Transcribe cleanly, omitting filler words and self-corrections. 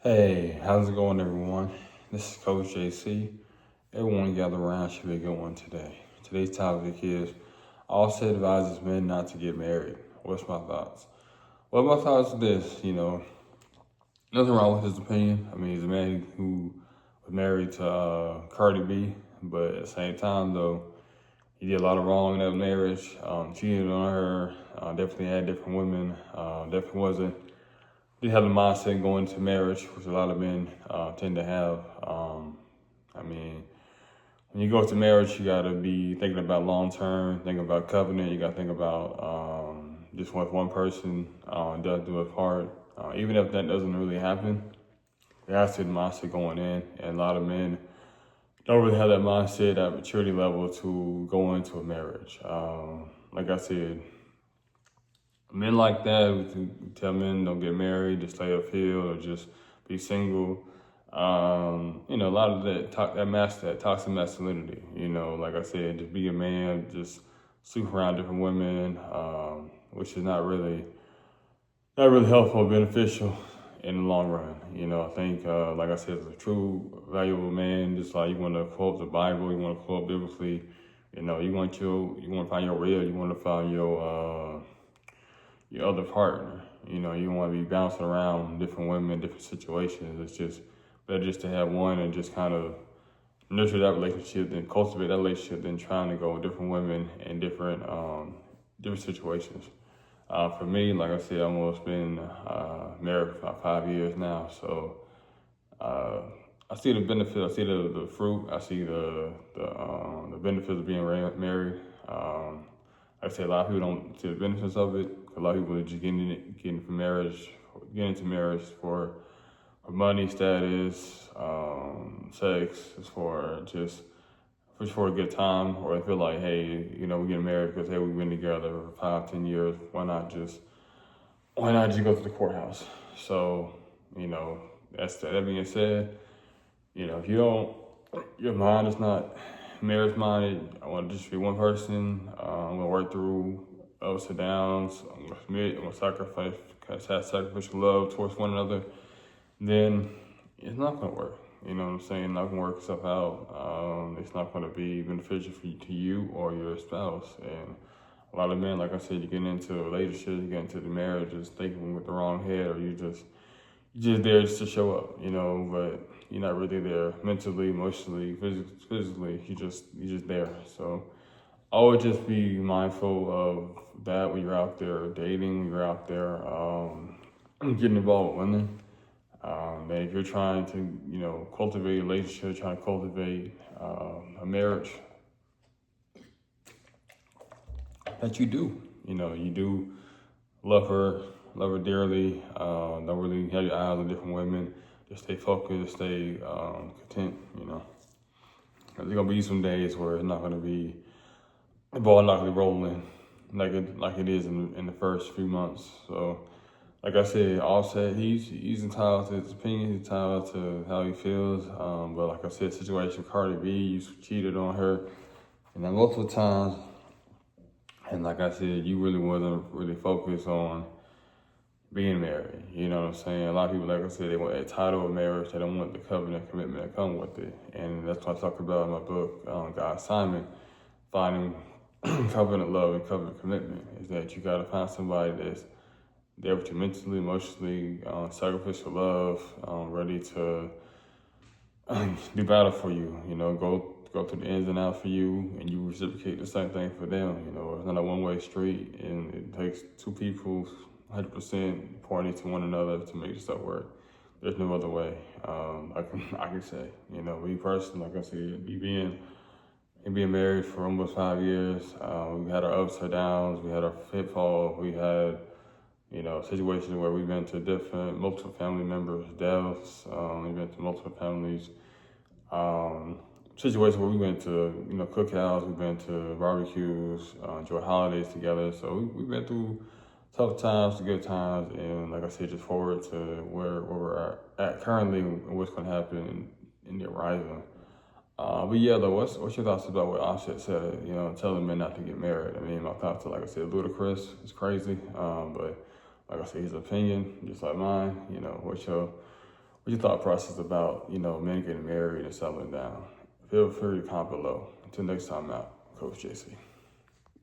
Hey, how's it going, everyone? This is Coach JC. Everyone gather around should be a good one today. Today's topic is Offset advises men not to get married. What's my thoughts? Well, my thoughts are this, nothing wrong with his opinion. I mean, he's a man who was married to Cardi B, but at the same time, though, he did a lot of wrong in that marriage. Cheated on her, definitely had different women, definitely wasn't you have the mindset going into marriage, which a lot of men tend to have. I mean, when you go into marriage, you got to be thinking about long term, thinking about covenant. You got to think about just with one person does do it part. Even if that doesn't really happen, there has to be the mindset going in, and a lot of men don't really have that mindset, that maturity level to go into a marriage. Like I said, men like that who tell men don't get married, just stay upfield or just be single. A lot of that toxic masculinity. Like I said, just be a man, just sleep around different women, which is not really helpful or beneficial in the long run. I think, like I said, as a true valuable man, just like you want to quote the Bible, you want to quote biblically. You want to find your real, you want to find your other partner. You don't want to be bouncing around different women, different situations. It's just better just to have one and just kind of nurture that relationship and cultivate that relationship than trying to go with different women in different situations. For me, like I said, I've almost been married for about 5 years now. So I see the benefit. I see the fruit. I see the benefits of being married. Like I say, a lot of people don't see the benefits of it. A lot of people are just getting into marriage for money, status, sex, for a good time, or they feel like, hey, we're getting married because hey, we've been together for 5, 10 years. Why not just go to the courthouse? So, that being said, if your mind is not marriage minded, I want to just be one person. I'm gonna work through ups and downs. I'm gonna commit. I'm gonna have sacrificial love towards one another. Then it's not gonna work. You know what I'm saying? It's not gonna work itself out. It's not gonna be beneficial to you or your spouse. And a lot of men, like I said, you get into a relationship, you get into the marriage, just thinking with the wrong head, or you're just there just to show up, but you're not really there mentally, emotionally, physically. You're just there. So always just be mindful of that when you're out there dating, when you're out there getting involved with women. That if you're trying to, cultivate a relationship, trying to cultivate a marriage, that you do love her dearly. Don't really have your eyes on different women. Just stay focused, stay content. There's gonna be some days where it's not gonna be the ball not gonna be rolling like it is in the first few months. So, like I said, Offset, he's entitled to his opinion. He's entitled to how he feels. But like I said, situation with Cardi B, you cheated on her, and then multiple times. And like I said, you really wasn't really focused on being married. You know what I'm saying? A lot of people, like I said, they want a title of marriage. They don't want the covenant commitment that come with it. And that's what I talk about in my book, God Simon, finding covenant love and covenant commitment. Is that you got to find somebody that's there with you mentally, emotionally, sacrificial love, ready to do battle for you. Go through the ins and outs for you, and you reciprocate the same thing for them. It's not a one-way street, and it takes two people 100% pointing to one another to make this stuff work. There's no other way. I can say, me personally, like I said, being married for almost 5 years, we had our ups and downs, we had our pitfalls, we had situations where we've been to multiple family members' deaths, we've been to multiple families. Situations where we went to, cookouts, we've been to barbecues, enjoyed holidays together. So we've been through tough times to good times, and like I said, just forward to where we're at currently and what's going to happen in the horizon. But yeah, though, what's your thoughts about what Offset said? Telling men not to get married. I mean, my thoughts are, like I said, ludicrous. It's crazy. But like I said, his opinion, just like mine. What's your thought process about, men getting married and settling down? Feel free to comment below. Until next time out, Coach JC.